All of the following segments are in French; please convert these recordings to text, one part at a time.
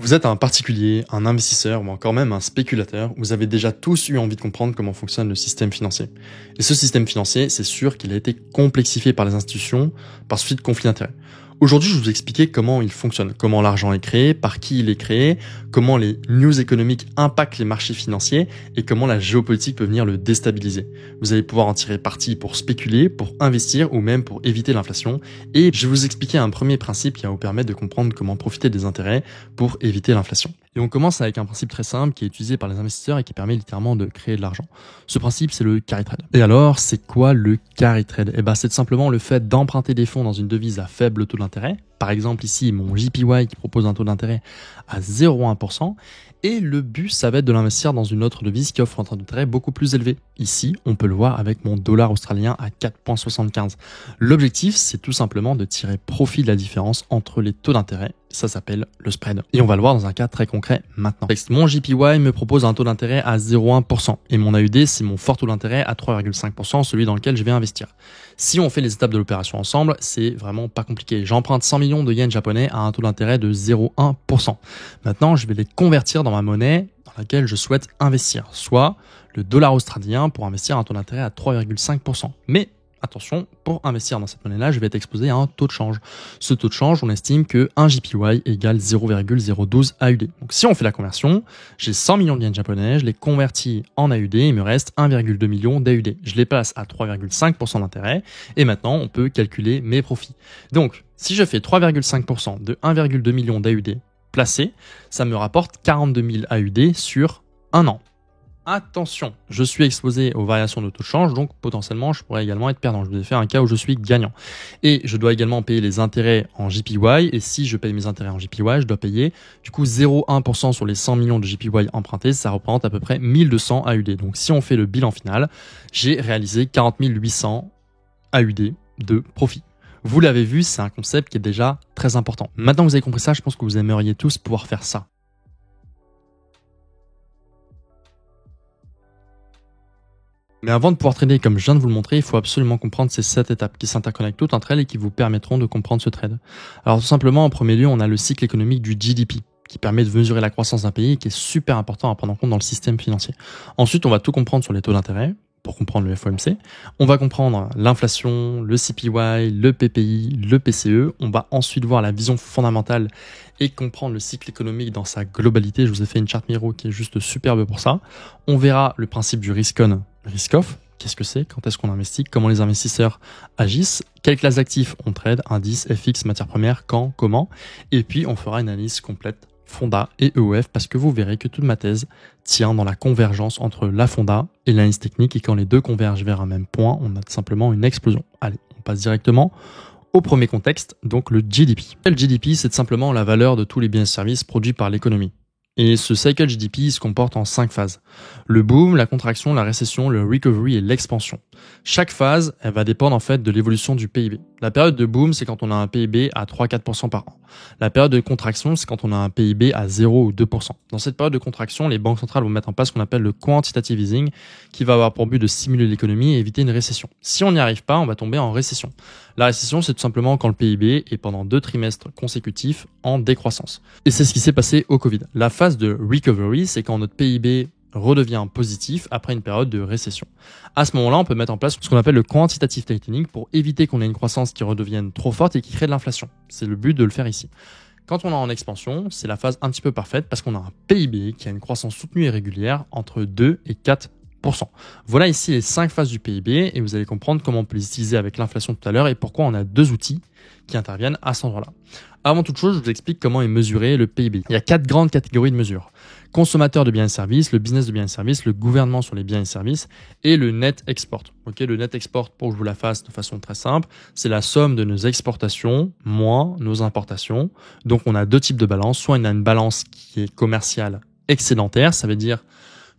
Vous êtes un particulier, un investisseur ou encore même un spéculateur, vous avez déjà tous eu envie de comprendre comment fonctionne le système financier. Et ce système financier, c'est sûr qu'il a été complexifié par les institutions, par suite de conflits d'intérêts. Aujourd'hui, je vais vous expliquer comment il fonctionne, comment l'argent est créé, par qui il est créé, comment les news économiques impactent les marchés financiers et comment la géopolitique peut venir le déstabiliser. Vous allez pouvoir en tirer parti pour spéculer, pour investir ou même pour éviter l'inflation. Et je vais vous expliquer un premier principe qui va vous permettre de comprendre comment profiter des intérêts pour éviter l'inflation. Et on commence avec un principe très simple qui est utilisé par les investisseurs et qui permet littéralement de créer de l'argent. Ce principe, c'est le carry trade. Et alors, c'est quoi le carry trade? C'est tout simplement le fait d'emprunter des fonds dans une devise à faible taux d'intérêt. Par exemple, ici, mon JPY qui propose un taux d'intérêt à 0,1%. Et le but, ça va être de l'investir dans une autre devise qui offre un taux d'intérêt beaucoup plus élevé. Ici, on peut le voir avec mon dollar australien à 4,75. L'objectif, c'est tout simplement de tirer profit de la différence entre les taux d'intérêt. Ça s'appelle le spread. Et on va le voir dans un cas très concret maintenant. Mon JPY me propose un taux d'intérêt à 0,1% et mon AUD, c'est mon fort taux d'intérêt à 3,5%, celui dans lequel je vais investir. Si on fait les étapes de l'opération ensemble, c'est vraiment pas compliqué. J'emprunte 100 millions de yens japonais à un taux d'intérêt de 0,1%. Maintenant, je vais les convertir dans ma monnaie dans laquelle je souhaite investir, soit le dollar australien pour investir à un taux d'intérêt à 3,5%. Mais attention, pour investir dans cette monnaie-là, je vais être exposé à un taux de change. Ce taux de change, on estime que 1 JPY égale 0,012 AUD. Donc si on fait la conversion, j'ai 100 millions de yens japonais, je les convertis en AUD, il me reste 1,2 million d'AUD. Je les place à 3,5% d'intérêt et maintenant on peut calculer mes profits. Donc si je fais 3,5% de 1,2 million d'AUD placés, ça me rapporte 42 000 AUD sur un an. Attention, je suis exposé aux variations de taux de change, donc potentiellement je pourrais également être perdant. Je vous ai fait un cas où je suis gagnant. Et je dois également payer les intérêts en JPY, et si je paye mes intérêts en JPY, je dois payer du coup 0,1% sur les 100 millions de JPY empruntés, ça représente à peu près 1200 AUD. Donc si on fait le bilan final, j'ai réalisé 40 800 AUD de profit. Vous l'avez vu, c'est un concept qui est déjà très important. Maintenant que vous avez compris ça, je pense que vous aimeriez tous pouvoir faire ça. Mais avant de pouvoir trader comme je viens de vous le montrer, il faut absolument comprendre ces 7 étapes qui s'interconnectent toutes entre elles et qui vous permettront de comprendre ce trade. Alors tout simplement, en premier lieu, on a le cycle économique du GDP qui permet de mesurer la croissance d'un pays et qui est super important à prendre en compte dans le système financier. Ensuite, on va tout comprendre sur les taux d'intérêt pour comprendre le FOMC. On va comprendre l'inflation, le CPY, le PPI, le PCE. On va ensuite voir la vision fondamentale et comprendre le cycle économique dans sa globalité. Je vous ai fait une charte Miro qui est juste superbe pour ça. On verra le principe du risk-on, risk-off. Qu'est-ce que c'est? Quand est-ce qu'on investit? Comment les investisseurs agissent? Quelles classes d'actifs on trade? Indices, FX, matières premières, quand, comment? Et puis, on fera une analyse complète Fonda et EOF parce que vous verrez que toute ma thèse tient dans la convergence entre la Fonda et l'analyse technique et quand les deux convergent vers un même point, on a tout simplement une explosion. Allez, on passe directement au premier contexte, donc le GDP. Le GDP, c'est simplement la valeur de tous les biens et services produits par l'économie. Et ce cycle GDP se comporte en 5 phases. Le boom, la contraction, la récession, le recovery et l'expansion. Chaque phase, elle va dépendre en fait de l'évolution du PIB. La période de boom, c'est quand on a un PIB à 3-4% par an. La période de contraction, c'est quand on a un PIB à 0 ou 2%. Dans cette période de contraction, les banques centrales vont mettre en place ce qu'on appelle le quantitative easing, qui va avoir pour but de stimuler l'économie et éviter une récession. Si on n'y arrive pas, on va tomber en récession. La récession, c'est tout simplement quand le PIB est pendant 2 trimestres consécutifs en décroissance. Et c'est ce qui s'est passé au Covid. La phase de recovery, c'est quand notre PIB redevient positif après une période de récession. À ce moment-là, on peut mettre en place ce qu'on appelle le quantitative tightening pour éviter qu'on ait une croissance qui redevienne trop forte et qui crée de l'inflation. C'est le but de le faire ici. Quand on est en expansion, c'est la phase un petit peu parfaite parce qu'on a un PIB qui a une croissance soutenue et régulière entre 2 et 4%. Voilà ici les 5 phases du PIB et vous allez comprendre comment on peut les utiliser avec l'inflation tout à l'heure et pourquoi on a 2 outils qui interviennent à cet endroit-là. Avant toute chose, je vous explique comment est mesuré le PIB. Il y a 4 grandes catégories de mesures. Consommateur de biens et services, le business de biens et services, le gouvernement sur les biens et services et le net export. Le net export, pour que je vous la fasse de façon très simple, c'est la somme de nos exportations moins nos importations. Donc on a 2 types de balance. Soit on a une balance qui est commerciale excédentaire, ça veut dire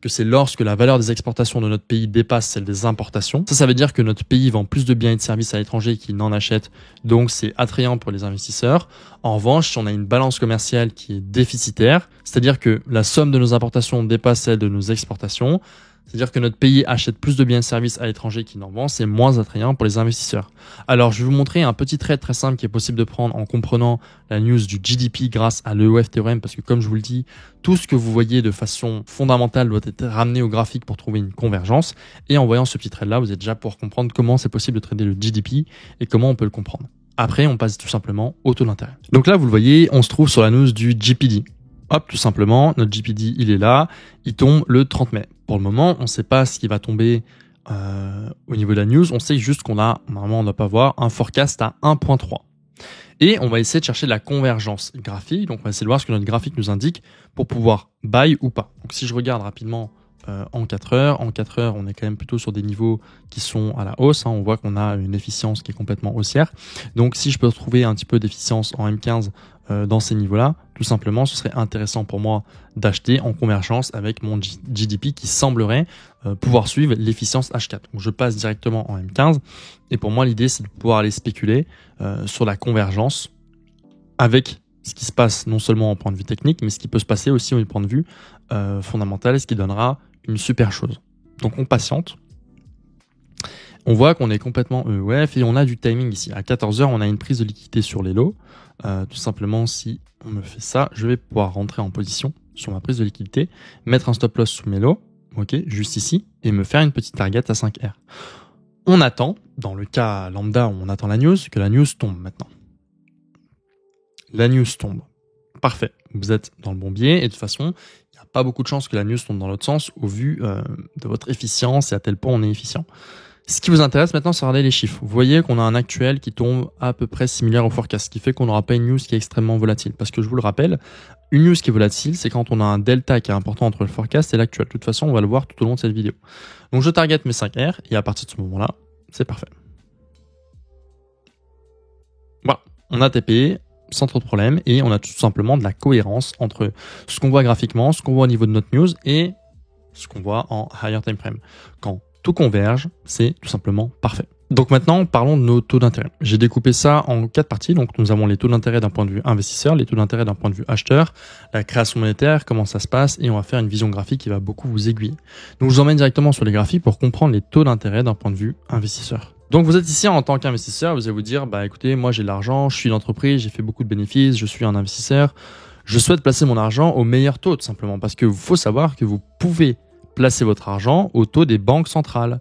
que c'est lorsque la valeur des exportations de notre pays dépasse celle des importations. Ça veut dire que notre pays vend plus de biens et de services à l'étranger qu'il n'en achète, donc c'est attrayant pour les investisseurs. En revanche, si on a une balance commerciale qui est déficitaire, c'est-à-dire que la somme de nos importations dépasse celle de nos exportations, C'est-à-dire que notre pays achète plus de biens et services à l'étranger qu'il n'en vend, c'est moins attrayant pour les investisseurs. Alors, je vais vous montrer un petit trade très simple qui est possible de prendre en comprenant la news du GDP grâce à l'EOF théorème, parce que comme je vous le dis, tout ce que vous voyez de façon fondamentale doit être ramené au graphique pour trouver une convergence. Et en voyant ce petit trade-là, vous êtes déjà pour comprendre comment c'est possible de trader le GDP et comment on peut le comprendre. Après, on passe tout simplement au taux d'intérêt. Donc là, vous le voyez, on se trouve sur la news du GPD. Hop, tout simplement, notre GPD, il est là, il tombe le 30 mai. Pour le moment, on ne sait pas ce qui va tomber au niveau de la news. On sait juste qu'on a, normalement, on ne doit pas voir, un forecast à 1.3. Et on va essayer de chercher la convergence graphique. Donc, on va essayer de voir ce que notre graphique nous indique pour pouvoir buy ou pas. Donc, si je regarde rapidement en 4 heures, on est quand même plutôt sur des niveaux qui sont à la hausse. On voit qu'on a une efficience qui est complètement haussière. Donc, si je peux retrouver un petit peu d'efficience en M15 dans ces niveaux-là, tout simplement, ce serait intéressant pour moi d'acheter en convergence avec mon GDP qui semblerait pouvoir suivre l'efficience H4. Donc, je passe directement en M15 et pour moi, l'idée, c'est de pouvoir aller spéculer sur la convergence avec ce qui se passe non seulement en point de vue technique, mais ce qui peut se passer aussi au point de vue fondamental, ce qui donnera une super chose. Donc, on patiente. On voit qu'on est complètement EOF et on a du timing ici. À 14 heures, on a une prise de liquidité sur les lots. Tout simplement, si on me fait ça, je vais pouvoir rentrer en position sur ma prise de liquidité, mettre un stop loss sous mes lots, ok, juste ici, et me faire une petite target à 5R. On attend, dans le cas lambda où on attend la news, que la news tombe maintenant. La news tombe. Parfait. Vous êtes dans le bon biais et de toute façon, il n'y a pas beaucoup de chances que la news tombe dans l'autre sens au vu de votre efficience et à tel point on est efficient. Ce qui vous intéresse maintenant, c'est regarder les chiffres. Vous voyez qu'on a un actuel qui tombe à peu près similaire au forecast, ce qui fait qu'on n'aura pas une news qui est extrêmement volatile. Parce que je vous le rappelle, une news qui est volatile, c'est quand on a un delta qui est important entre le forecast et l'actuel. De toute façon, on va le voir tout au long de cette vidéo. Donc je target mes 5R et à partir de ce moment-là, c'est parfait. Voilà, on a TP sans trop de problèmes et on a tout simplement de la cohérence entre ce qu'on voit graphiquement, ce qu'on voit au niveau de notre news et ce qu'on voit en higher time frame. Quand tout converge, c'est tout simplement parfait. Donc maintenant, parlons de nos taux d'intérêt. J'ai découpé ça en 4 parties. Donc nous avons les taux d'intérêt d'un point de vue investisseur, les taux d'intérêt d'un point de vue acheteur, la création monétaire, comment ça se passe, et on va faire une vision graphique qui va beaucoup vous aiguiller. Donc je vous emmène directement sur les graphiques pour comprendre les taux d'intérêt d'un point de vue investisseur. Donc vous êtes ici en tant qu'investisseur, vous allez vous dire, bah écoutez, moi j'ai de l'argent, je suis une entreprise, j'ai fait beaucoup de bénéfices, je suis un investisseur, je souhaite placer mon argent au meilleur taux tout simplement, parce que faut savoir que vous pouvez placer votre argent au taux des banques centrales.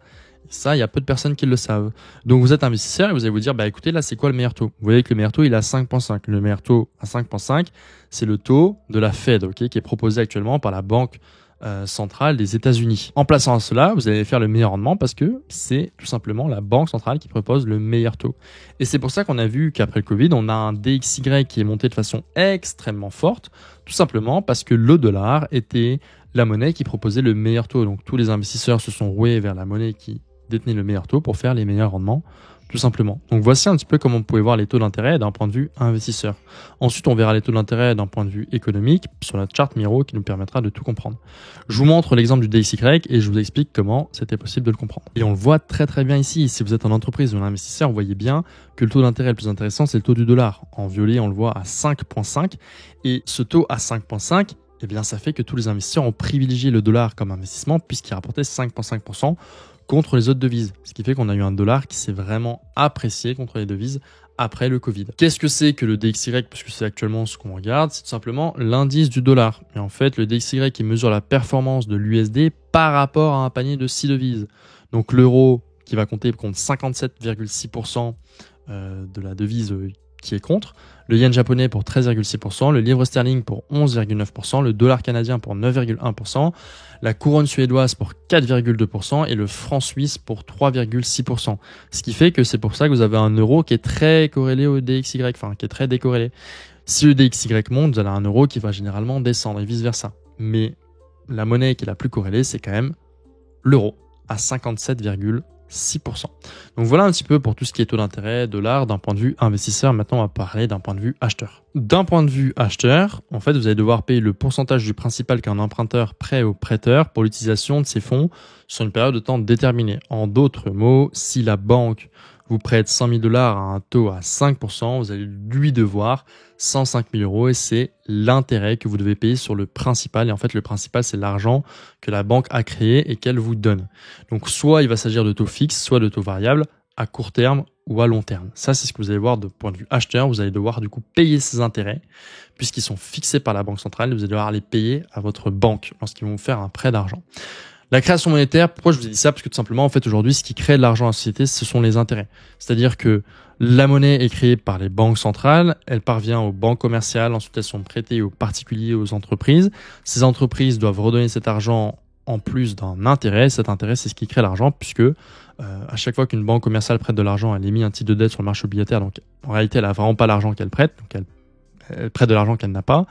Ça, il y a peu de personnes qui le savent. Donc, vous êtes investisseur et vous allez vous dire, bah écoutez, là, c'est quoi le meilleur taux? Vous voyez que le meilleur taux, il est à 5.5. Le meilleur taux à 5.5, c'est le taux de la Fed, ok, qui est proposé actuellement par la banque centrale des États-Unis. En plaçant cela, vous allez faire le meilleur rendement parce que c'est tout simplement la banque centrale qui propose le meilleur taux. Et c'est pour ça qu'on a vu qu'après le Covid, on a un DXY qui est monté de façon extrêmement forte, tout simplement parce que le dollar était la monnaie qui proposait le meilleur taux. Donc tous les investisseurs se sont roués vers la monnaie qui détenait le meilleur taux pour faire les meilleurs rendements, tout simplement. Donc voici un petit peu comment vous pouvez voir les taux d'intérêt d'un point de vue investisseur. Ensuite, on verra les taux d'intérêt d'un point de vue économique sur la charte Miro qui nous permettra de tout comprendre. Je vous montre l'exemple du DXY et je vous explique comment c'était possible de le comprendre. Et on le voit très très bien ici. Si vous êtes en entreprise ou un investisseur, vous voyez bien que le taux d'intérêt le plus intéressant, c'est le taux du dollar. En violet, on le voit à 5.5 et ce taux à 5.5, eh bien, ça fait que tous les investisseurs ont privilégié le dollar comme investissement puisqu'il rapportait 5,5% contre les autres devises. Ce qui fait qu'on a eu un dollar qui s'est vraiment apprécié contre les devises après le Covid. Qu'est-ce que c'est que le DXY? Parce que c'est actuellement ce qu'on regarde, c'est tout simplement l'indice du dollar. Et en fait, le DXY qui mesure la performance de l'USD par rapport à un panier de 6 devises. Donc l'euro qui va compte 57,6% de la devise qui est contre, le yen japonais pour 13,6%, le livre sterling pour 11,9%, le dollar canadien pour 9,1%, la couronne suédoise pour 4,2% et le franc suisse pour 3,6%. Ce qui fait que c'est pour ça que vous avez un euro qui est très corrélé au DXY, enfin qui est très décorrélé. Si le DXY monte, vous avez un euro qui va généralement descendre et vice versa. Mais la monnaie qui est la plus corrélée, c'est quand même l'euro à 57,6%. Donc voilà un petit peu pour tout ce qui est taux d'intérêt, dollar, d'un point de vue investisseur. Maintenant, on va parler d'un point de vue acheteur. D'un point de vue acheteur, en fait, vous allez devoir payer le pourcentage du principal qu'un emprunteur prête au prêteur pour l'utilisation de ces fonds sur une période de temps déterminée. En d'autres mots, si la banque vous prête 100 000 $ à un taux à 5%, vous allez lui devoir 105 000 € et c'est l'intérêt que vous devez payer sur le principal. Et en fait, le principal, c'est l'argent que la banque a créé et qu'elle vous donne. Donc, soit il va s'agir de taux fixe, soit de taux variable à court terme ou à long terme. Ça, c'est ce que vous allez voir de point de vue acheteur. Vous allez devoir du coup payer ces intérêts puisqu'ils sont fixés par la banque centrale. Vous allez devoir les payer à votre banque lorsqu'ils vont vous faire un prêt d'argent. La création monétaire, pourquoi je vous ai dit ça? Parce que tout simplement, en fait, aujourd'hui, ce qui crée de l'argent à la société, ce sont les intérêts. C'est-à-dire que la monnaie est créée par les banques centrales, elle parvient aux banques commerciales, ensuite elles sont prêtées aux particuliers, aux entreprises. Ces entreprises doivent redonner cet argent en plus d'un intérêt. Cet intérêt, c'est ce qui crée l'argent, puisque à chaque fois qu'une banque commerciale prête de l'argent, elle émet un titre de dette sur le marché obligataire. Donc en réalité, elle n'a vraiment pas l'argent qu'elle prête, donc elle prête de l'argent qu'elle n'a pas.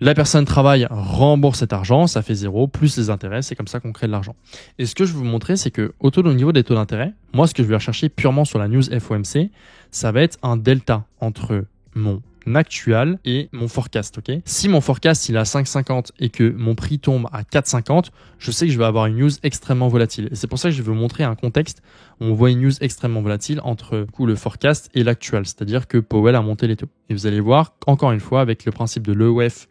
La personne travaille, rembourse cet argent, ça fait 0, plus les intérêts, c'est comme ça qu'on crée de l'argent. Et ce que je vais vous montrer, c'est que au niveau des taux d'intérêt, moi, ce que je vais rechercher purement sur la news FOMC, ça va être un delta entre mon actual et mon forecast, ok? Si mon forecast il est à 5,50 et que mon prix tombe à 4,50, je sais que je vais avoir une news extrêmement volatile. Et c'est pour ça que je vais vous montrer un contexte où on voit une news extrêmement volatile entre le forecast et l'actual, c'est-à-dire que Powell a monté les taux. Et vous allez voir, encore une fois, avec le principe de l'EOF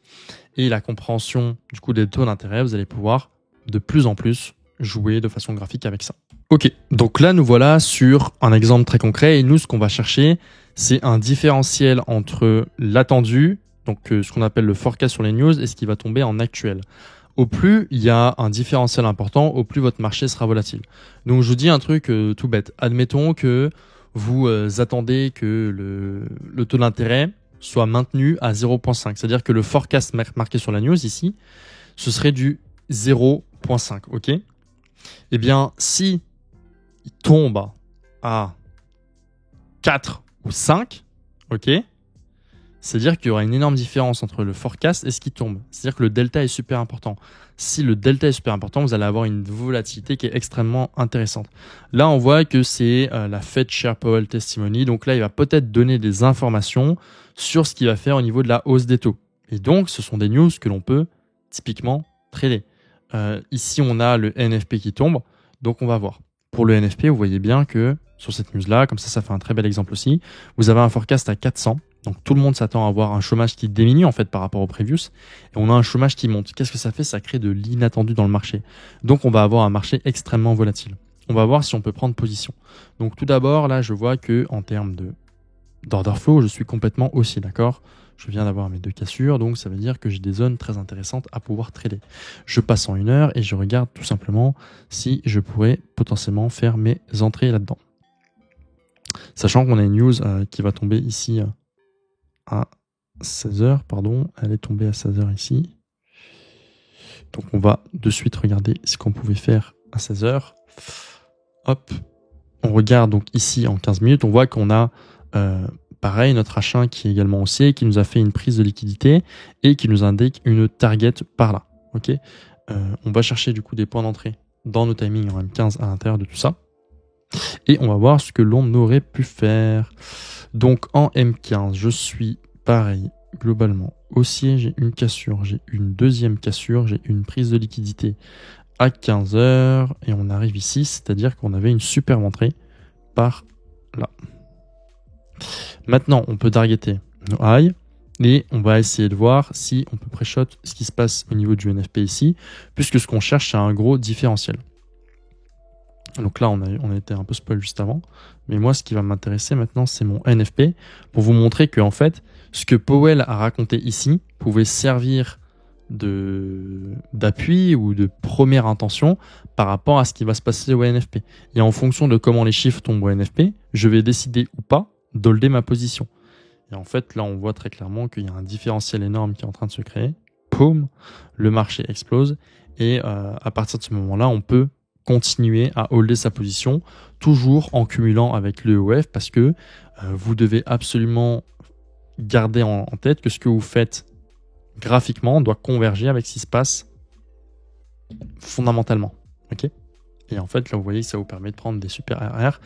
et la compréhension du coup des taux d'intérêt, vous allez pouvoir de plus en plus jouer de façon graphique avec ça. Ok, donc là nous voilà sur un exemple très concret et nous ce qu'on va chercher c'est un différentiel entre l'attendu, donc ce qu'on appelle le forecast sur les news et ce qui va tomber en actuel. Au plus il y a un différentiel important, au plus votre marché sera volatile. Donc je vous dis un truc tout bête, admettons que vous attendez que le taux d'intérêt soit maintenu à 0,5, c'est-à-dire que le forecast marqué sur la news ici, ce serait du 0,5, ok? Eh bien, si il tombe à 4 ou 5, ok, c'est-à-dire qu'il y aura une énorme différence entre le forecast et ce qui tombe. C'est-à-dire que le delta est super important. Si le delta est super important, vous allez avoir une volatilité qui est extrêmement intéressante. Là, on voit que c'est la Fed Chair Powell Testimony. Donc là, il va peut-être donner des informations sur ce qu'il va faire au niveau de la hausse des taux. Et donc, ce sont des news que l'on peut typiquement trader. Ici, on a le NFP qui tombe. Donc, on va voir. Pour le NFP, vous voyez bien que sur cette news-là, comme ça fait un très bel exemple aussi, vous avez un forecast à 400. Donc, tout le monde s'attend à avoir un chômage qui diminue en fait par rapport au previous. Et on a un chômage qui monte. Qu'est-ce que ça fait? Ça crée de l'inattendu dans le marché. Donc, on va avoir un marché extrêmement volatile. On va voir si on peut prendre position. Donc, tout d'abord, là, je vois que en termes d'order flow, je suis complètement haussier, d'accord? Je viens d'avoir mes 2 cassures, donc ça veut dire que j'ai des zones très intéressantes à pouvoir trader. Je passe en 1 heure et je regarde tout simplement si je pourrais potentiellement faire mes entrées là-dedans. Sachant qu'on a une news qui va tomber ici à 16h, pardon, elle est tombée à 16h ici. Donc on va de suite regarder ce qu'on pouvait faire à 16h. Hop, on regarde donc ici en 15 minutes, on voit qu'on a pareil, notre H1 qui est également haussier, qui nous a fait une prise de liquidité et qui nous indique une target par là. Ok, on va chercher du coup des points d'entrée dans nos timings en M15 à l'intérieur de tout ça. Et on va voir ce que l'on aurait pu faire. Donc en M15, je suis pareil, globalement haussier, j'ai une cassure, j'ai une deuxième cassure, j'ai une prise de liquidité à 15h et on arrive ici, c'est-à-dire qu'on avait une superbe entrée par là. Maintenant, on peut targeter nos highs et on va essayer de voir si on peut pré-shot ce qui se passe au niveau du NFP ici, puisque ce qu'on cherche, c'est un gros différentiel. Donc là, on a été un peu spoil juste avant, mais moi, ce qui va m'intéresser maintenant, c'est mon NFP, pour vous montrer que en fait, ce que Powell a raconté ici pouvait servir d'appui ou de première intention par rapport à ce qui va se passer au NFP. Et en fonction de comment les chiffres tombent au NFP, je vais décider ou pas d'holder ma position. Et en fait, là, on voit très clairement qu'il y a un différentiel énorme qui est en train de se créer. Boum, le marché explose. Et à partir de ce moment-là, on peut continuer à holder sa position, toujours en cumulant avec le EOF, parce que vous devez absolument garder en tête que ce que vous faites graphiquement doit converger avec ce qui se passe fondamentalement. Ok ? Et en fait, là, vous voyez que ça vous permet de prendre des super RR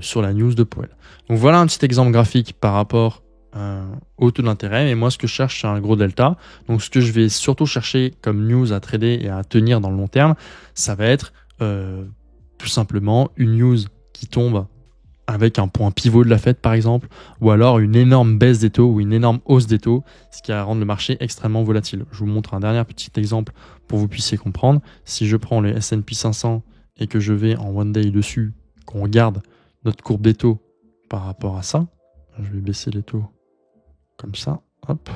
sur la news de Powell. Donc voilà un petit exemple graphique par rapport au taux d'intérêt. Mais moi, ce que je cherche, c'est un gros delta. Donc ce que je vais surtout chercher comme news à trader et à tenir dans le long terme, ça va être tout simplement une news qui tombe avec un point pivot de la Fed par exemple, ou alors une énorme baisse des taux ou une énorme hausse des taux, ce qui va rendre le marché extrêmement volatile. Je vous montre un dernier petit exemple pour que vous puissiez comprendre. Si je prends le S&P 500 et que je vais en one day dessus, qu'on regarde notre courbe des taux par rapport à ça, je vais baisser les taux comme ça, hop.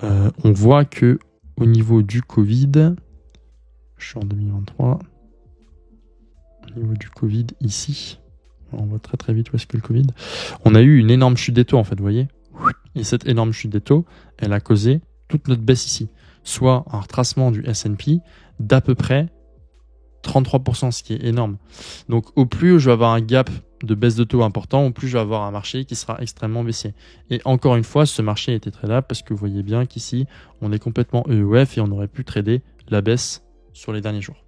On voit que au niveau du Covid, je suis en 2023, au niveau du Covid ici, on voit très très vite où est-ce que le Covid, on a eu une énorme chute des taux en fait, vous voyez. Et cette énorme chute des taux, elle a causé toute notre baisse ici, soit un retracement du S&P d'à peu près 33%, ce qui est énorme. Donc au plus je vais avoir un gap de baisse de taux important, au plus je vais avoir un marché qui sera extrêmement baissier. Et encore une fois, ce marché était tradable parce que vous voyez bien qu'ici, on est complètement EEF et on aurait pu trader la baisse sur les derniers jours,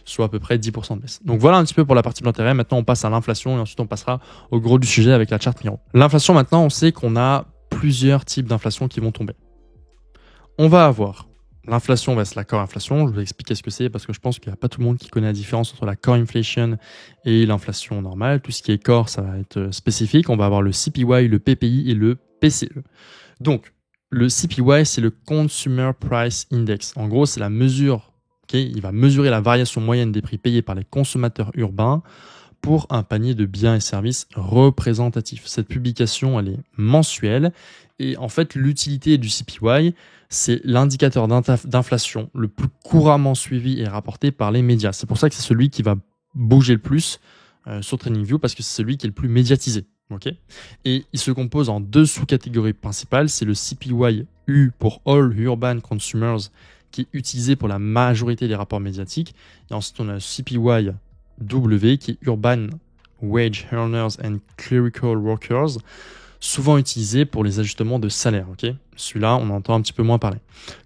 soit à peu près 10% de baisse. Donc voilà un petit peu pour la partie de l'intérêt. Maintenant, on passe à l'inflation et ensuite on passera au gros du sujet avec la charte Miro. L'inflation, maintenant, on sait qu'on a plusieurs types d'inflation qui vont tomber. On va avoir l'inflation, c'est la core inflation. Je vais expliquer ce que c'est parce que je pense qu'il n'y a pas tout le monde qui connaît la différence entre la core inflation et l'inflation normale. Tout ce qui est core, ça va être spécifique. On va avoir le CPI, le PPI et le PCE. Donc, le CPI, c'est le Consumer Price Index. En gros, c'est la mesure. Il va mesurer la variation moyenne des prix payés par les consommateurs urbains pour un panier de biens et services représentatifs. Cette publication, elle est mensuelle. Et en fait, l'utilité du CPI, c'est l'indicateur d'inflation le plus couramment suivi et rapporté par les médias. C'est pour ça que c'est celui qui va bouger le plus sur TradingView parce que c'est celui qui est le plus médiatisé. Okay, et il se compose en deux sous-catégories principales. C'est le CPI U pour All Urban Consumers qui est utilisé pour la majorité des rapports médiatiques. Et ensuite, on a le CPI W qui est Urban Wage Earners and Clerical Workers, souvent utilisé pour les ajustements de salaire. Okay, celui-là, on entend un petit peu moins parler.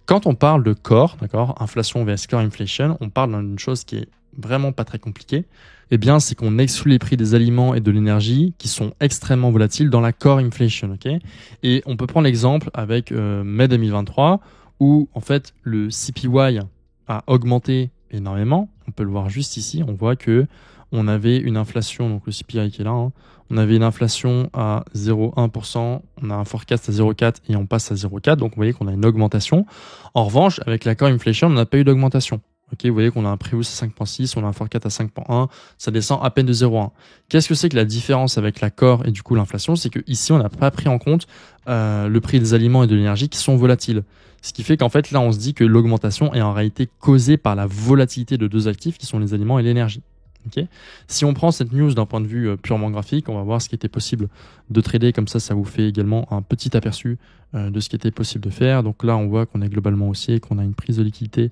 Quand on parle de core, d'accord, inflation vs core inflation, on parle d'une chose qui est vraiment pas très compliquée. Eh bien, c'est qu'on exclut les prix des aliments et de l'énergie qui sont extrêmement volatiles dans la core inflation. Okay, et on peut prendre l'exemple avec mai 2023 où en fait le CPI a augmenté énormément. On peut le voir juste ici. On voit que on avait une inflation, donc le CPI qui est là, hein, on avait une inflation à 0,1%, on a un forecast à 0,4 et on passe à 0,4. Donc vous voyez qu'on a une augmentation. En revanche, avec la core inflation, on n'a pas eu d'augmentation. Okay, vous voyez qu'on a un previous à 5.6, on a un forecast à 5.1, ça descend à peine de 0,1. Qu'est-ce que c'est que la différence avec la core et du coup l'inflation? C'est que ici on n'a pas pris en compte le prix des aliments et de l'énergie qui sont volatiles. Ce qui fait qu'en fait là on se dit que l'augmentation est en réalité causée par la volatilité de deux actifs qui sont les aliments et l'énergie. Okay, si on prend cette news d'un point de vue purement graphique, on va voir ce qui était possible de trader. Comme ça vous fait également un petit aperçu de ce qui était possible de faire. Donc là, on voit qu'on est globalement haussier, qu'on a une prise de liquidité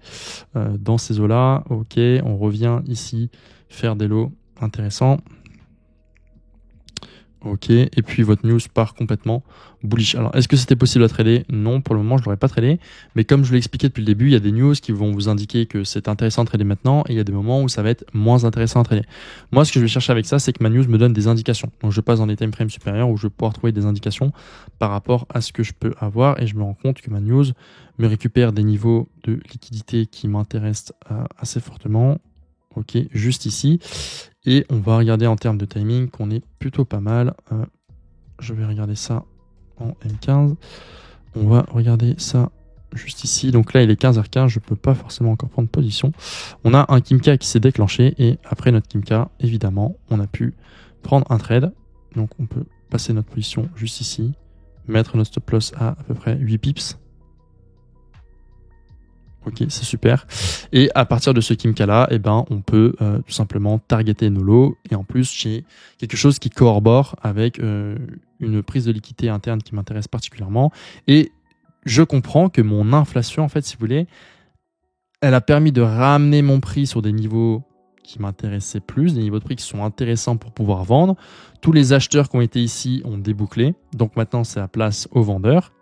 dans ces eaux-là. Ok, on revient ici faire des lots intéressants. Ok, et puis votre news part complètement bullish. Alors, est-ce que c'était possible à trader? Non, pour le moment, je ne l'aurais pas tradé. Mais comme je l'ai expliqué depuis le début, il y a des news qui vont vous indiquer que c'est intéressant de trader maintenant et il y a des moments où ça va être moins intéressant à trader. Moi, ce que je vais chercher avec ça, c'est que ma news me donne des indications. Donc, je passe dans les time frames supérieurs où je vais pouvoir trouver des indications par rapport à ce que je peux avoir et je me rends compte que ma news me récupère des niveaux de liquidité qui m'intéressent assez fortement. Ok, juste ici. Et on va regarder en termes de timing qu'on est plutôt pas mal. Je vais regarder ça en M15. On va regarder ça juste ici. Donc là, il est 15h15. Je ne peux pas forcément encore prendre position. On a un Kimca qui s'est déclenché. Et après notre Kimca, évidemment, on a pu prendre un trade. Donc on peut passer notre position juste ici. Mettre notre stop loss à peu près 8 pips. Ok, c'est super. Et à partir de ce Kimca là, eh ben, on peut tout simplement targeter nos lots. Et en plus, j'ai quelque chose qui corrobore avec une prise de liquidité interne qui m'intéresse particulièrement. Et je comprends que mon inflation, en fait, si vous voulez, elle a permis de ramener mon prix sur des niveaux qui m'intéressaient plus, des niveaux de prix qui sont intéressants pour pouvoir vendre. Tous les acheteurs qui ont été ici ont débouclé. Donc maintenant, c'est la place aux vendeurs.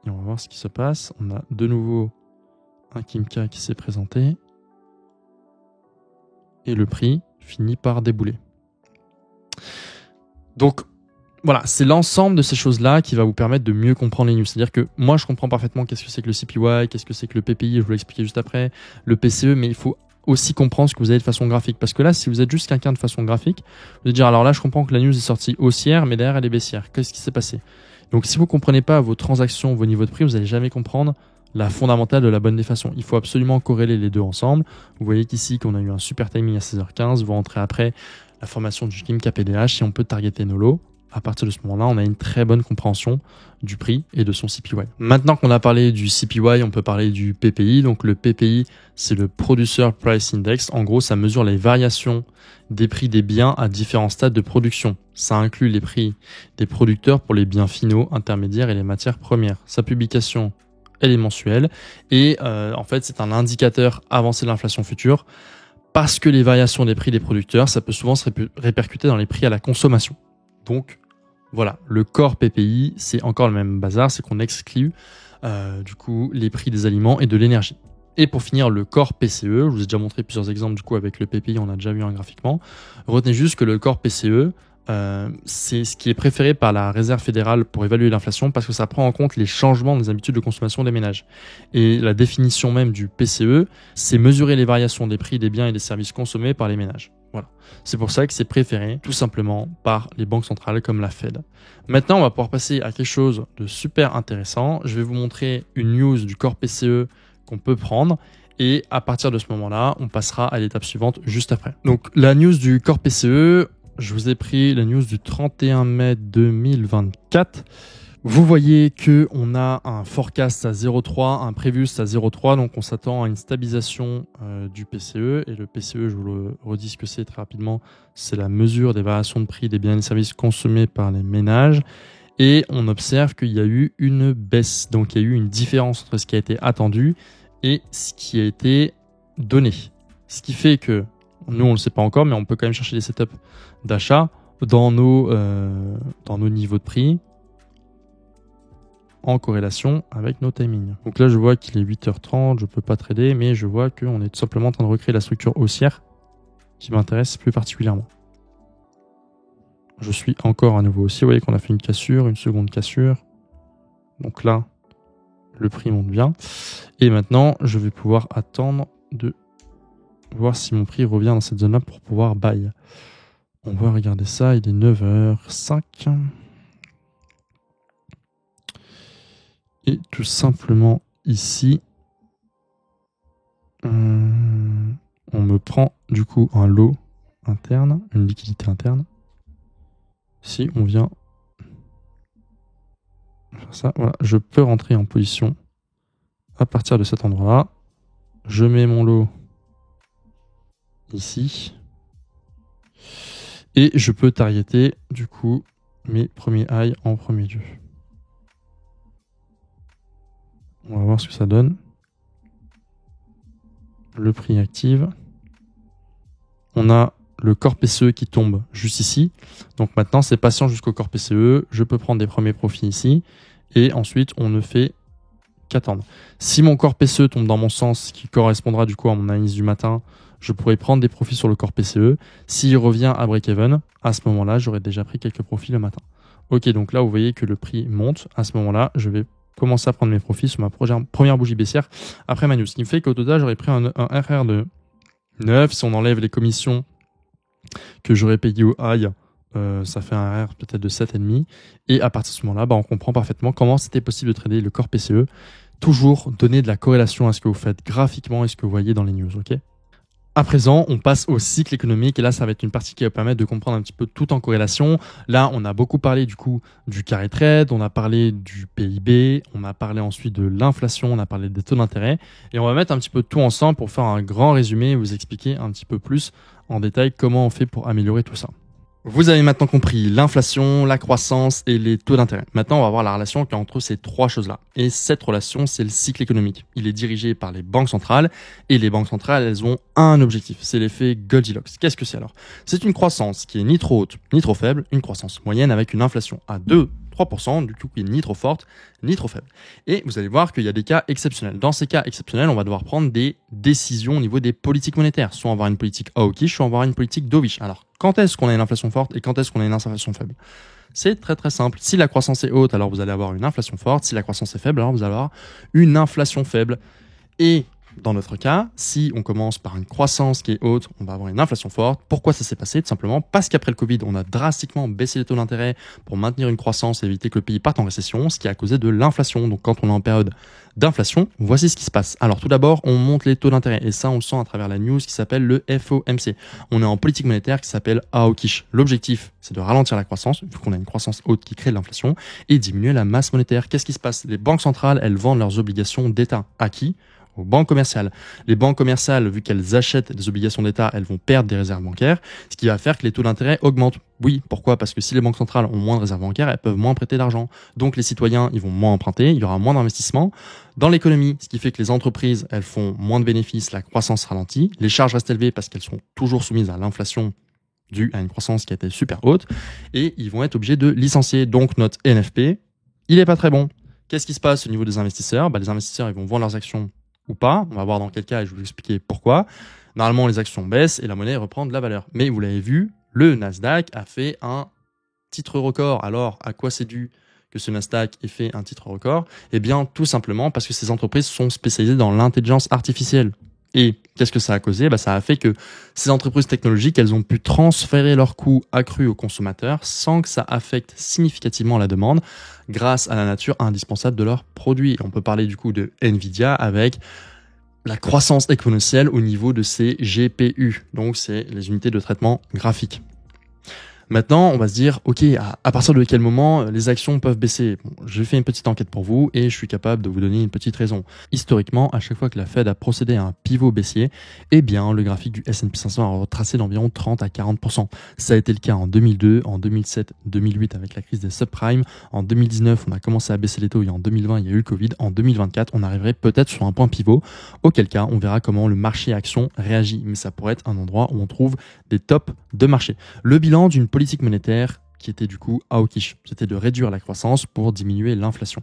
Et on va voir ce qui se passe. On a de nouveau un Kimca qui s'est présenté et le prix finit par débouler. Donc voilà, c'est l'ensemble de ces choses-là qui va vous permettre de mieux comprendre les news. C'est-à-dire que moi, je comprends parfaitement qu'est-ce que c'est que le CPI, qu'est-ce que c'est que le PPI, je vous l'expliquer juste après, le PCE, mais il faut aussi comprendre ce que vous avez de façon graphique. Parce que là, si vous êtes juste quelqu'un de façon graphique, vous allez dire, alors là, je comprends que la news est sortie haussière, mais derrière, elle est baissière. Qu'est-ce qui s'est passé? Donc, si vous ne comprenez pas vos transactions, vos niveaux de prix, vous n'allez jamais comprendre la fondamentale de la bonne déflation. Il faut absolument corréler les deux ensemble. Vous voyez qu'ici, qu'on a eu un super timing à 16h15. Vous rentrez après la formation du Kim KPDH et on peut targeter nos lots. À partir de ce moment-là, on a une très bonne compréhension du prix et de son CPY. Maintenant qu'on a parlé du CPY, on peut parler du PPI. Donc le PPI, c'est le Producer Price Index. En gros, ça mesure les variations des prix des biens à différents stades de production. Ça inclut les prix des producteurs pour les biens finaux, intermédiaires et les matières premières. Sa publication, elle est mensuelle et en fait, c'est un indicateur avancé de l'inflation future parce que les variations des prix des producteurs, ça peut souvent se répercuter dans les prix à la consommation. Donc, voilà, le core PPI, c'est encore le même bazar, c'est qu'on exclut du coup les prix des aliments et de l'énergie. Et pour finir, le core PCE, je vous ai déjà montré plusieurs exemples du coup avec le PPI, on a déjà vu un graphiquement. Retenez juste que le core PCE, c'est ce qui est préféré par la Réserve fédérale pour évaluer l'inflation parce que ça prend en compte les changements des habitudes de consommation des ménages. Et la définition même du PCE, c'est mesurer les variations des prix des biens et des services consommés par les ménages. Voilà. C'est pour ça que c'est préféré tout simplement par les banques centrales comme la Fed. Maintenant, on va pouvoir passer à quelque chose de super intéressant. Je vais vous montrer une news du core PCE qu'on peut prendre. Et à partir de ce moment-là, on passera à l'étape suivante juste après. Donc la news du core PCE, je vous ai pris la news du 31 mai 2024. Vous voyez que on a un forecast à 0,3, un previous à 0,3, donc on s'attend à une stabilisation du PCE. Et le PCE, je vous le redis ce que c'est très rapidement, c'est la mesure des variations de prix des biens et services consommés par les ménages. Et on observe qu'il y a eu une baisse, donc il y a eu une différence entre ce qui a été attendu et ce qui a été donné. Ce qui fait que, nous on ne le sait pas encore, mais on peut quand même chercher des setups d'achat dans nos niveaux de prix, en corrélation avec nos timings. Donc là, je vois qu'il est 8h30, je peux pas trader, mais je vois qu'on est tout simplement en train de recréer la structure haussière qui m'intéresse plus particulièrement. Je suis encore à nouveau haussier. Vous voyez qu'on a fait une cassure, une seconde cassure. Donc là, le prix monte bien. Et maintenant, je vais pouvoir attendre de voir si mon prix revient dans cette zone-là pour pouvoir buy. On va regarder ça, il est 9h05. Et tout simplement ici, on me prend du coup un lot interne, une liquidité interne. Si on vient faire ça, voilà, je peux rentrer en position à partir de cet endroit-là. Je mets mon lot ici. Et je peux targeter du coup mes premiers highs en premier lieu. On va voir ce que ça donne. Le prix active. On a le core PCE qui tombe juste ici. Donc maintenant, c'est patient jusqu'au core PCE. Je peux prendre des premiers profits ici. Et ensuite, on ne fait qu'attendre. Si mon core PCE tombe dans mon sens, qui correspondra du coup à mon analyse du matin, je pourrais prendre des profits sur le core PCE. S'il revient à break-even, à ce moment-là, j'aurais déjà pris quelques profits le matin. Ok, donc là, vous voyez que le prix monte. À ce moment-là, je vais commencer à prendre mes profits sur ma première bougie baissière après ma news. Ce qui me fait qu'au total, j'aurais pris un RR de 9. Si on enlève les commissions que j'aurais payées au high, ça fait un RR peut-être de 7,5. Et à partir de ce moment-là, on comprend parfaitement comment c'était possible de trader le core PCE. Toujours donner de la corrélation à ce que vous faites graphiquement et ce que vous voyez dans les news. Ok ? À présent, on passe au cycle économique et là, ça va être une partie qui va permettre de comprendre un petit peu tout en corrélation. Là, on a beaucoup parlé du coup du carry trade, on a parlé du PIB, on a parlé ensuite de l'inflation, on a parlé des taux d'intérêt et on va mettre un petit peu tout ensemble pour faire un grand résumé et vous expliquer un petit peu plus en détail comment on fait pour améliorer tout ça. Vous avez maintenant compris l'inflation, la croissance et les taux d'intérêt. Maintenant, on va voir la relation qu'il y a entre ces trois choses-là. Et cette relation, c'est le cycle économique. Il est dirigé par les banques centrales et les banques centrales, elles ont un objectif. C'est l'effet Goldilocks. Qu'est-ce que c'est alors? C'est une croissance qui est ni trop haute, ni trop faible, une croissance moyenne avec une inflation à 2-3%, du coup qui est ni trop forte, ni trop faible. Et vous allez voir qu'il y a des cas exceptionnels. Dans ces cas exceptionnels, on va devoir prendre des décisions au niveau des politiques monétaires. Soit avoir une politique hawkish, soit avoir une politique dovish. Alors, quand est-ce qu'on a une inflation forte et quand est-ce qu'on a une inflation faible? C'est très très simple. Si la croissance est haute, alors vous allez avoir une inflation forte. Si la croissance est faible, alors vous allez avoir une inflation faible. Et dans notre cas, si on commence par une croissance qui est haute, on va avoir une inflation forte. Pourquoi ça s'est passé? Tout simplement parce qu'après le Covid, on a drastiquement baissé les taux d'intérêt pour maintenir une croissance et éviter que le pays parte en récession, ce qui a causé de l'inflation. Donc quand on est en période d'inflation, voici ce qui se passe. Alors tout d'abord, on monte les taux d'intérêt et ça, on le sent à travers la news qui s'appelle le FOMC. On est en politique monétaire qui s'appelle hawkish. L'objectif, c'est de ralentir la croissance, vu qu'on a une croissance haute qui crée de l'inflation, et diminuer la masse monétaire. Qu'est-ce qui se passe? Les banques centrales, elles vendent leurs obligations d'État. À qui? Aux banques commerciales. Les banques commerciales, vu qu'elles achètent des obligations d'État, elles vont perdre des réserves bancaires, ce qui va faire que les taux d'intérêt augmentent. Oui, pourquoi? Parce que si les banques centrales ont moins de réserves bancaires, elles peuvent moins prêter d'argent. Donc les citoyens, ils vont moins emprunter, il y aura moins d'investissements dans l'économie, ce qui fait que les entreprises, elles font moins de bénéfices, la croissance ralentit, les charges restent élevées parce qu'elles sont toujours soumises à l'inflation due à une croissance qui a été super haute, et ils vont être obligés de licencier. Donc notre NFP, il est pas très bon. Qu'est-ce qui se passe au niveau des investisseurs? Les investisseurs, ils vont vendre leurs actions ou pas. On va voir dans quel cas et je vais vous expliquer pourquoi. Normalement, les actions baissent et la monnaie reprend de la valeur. Mais vous l'avez vu, le Nasdaq a fait un titre record. Alors, à quoi c'est dû que ce Nasdaq ait fait un titre record? Eh bien, tout simplement parce que ces entreprises sont spécialisées dans l'intelligence artificielle. Et qu'est-ce que ça a causé? Ça a fait que ces entreprises technologiques, elles ont pu transférer leurs coûts accrus aux consommateurs sans que ça affecte significativement la demande grâce à la nature indispensable de leurs produits. On peut parler du coup de Nvidia avec la croissance exponentielle au niveau de ses GPU. Donc, c'est les unités de traitement graphique. Maintenant, on va se dire, ok, à partir de quel moment les actions peuvent baisser? J'ai fait une petite enquête pour vous et je suis capable de vous donner une petite raison. Historiquement, à chaque fois que la Fed a procédé à un pivot baissier, eh bien, le graphique du S&P 500 a retracé d'environ 30 à 40%. Ça a été le cas en 2002, en 2007, 2008 avec la crise des subprimes. En 2019, on a commencé à baisser les taux et en 2020, il y a eu le Covid. En 2024, on arriverait peut-être sur un point pivot, auquel cas, on verra comment le marché action réagit. Mais ça pourrait être un endroit où on trouve des tops de marché. Le bilan d'une politique monétaire qui était du coup hawkish, c'était de réduire la croissance pour diminuer l'inflation.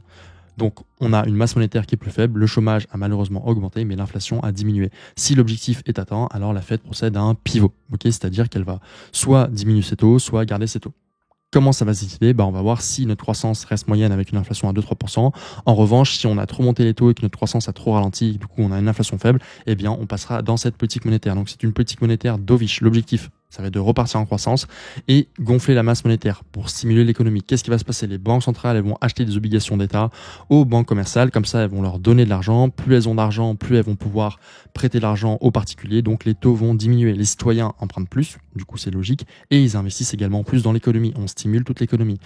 Donc on a une masse monétaire qui est plus faible, le chômage a malheureusement augmenté, mais l'inflation a diminué. Si l'objectif est atteint, alors la Fed procède à un pivot, c'est-à-dire qu'elle va soit diminuer ses taux, soit garder ses taux. Comment ça va se décider? On va voir si notre croissance reste moyenne avec une inflation à 2-3%. En revanche, si on a trop monté les taux et que notre croissance a trop ralenti, du coup on a une inflation faible, eh bien on passera dans cette politique monétaire. Donc c'est une politique monétaire dovish. L'objectif, ça va être de repartir en croissance et gonfler la masse monétaire pour stimuler l'économie. Qu'est-ce qui va se passer? Les banques centrales, elles vont acheter des obligations d'État aux banques commerciales. Comme ça, elles vont leur donner de l'argent. Plus elles ont d'argent, plus elles vont pouvoir prêter de l'argent aux particuliers. Donc les taux vont diminuer. Les citoyens empruntent plus. Du coup, c'est logique. Et ils investissent également plus dans l'économie. On stimule toute l'économie.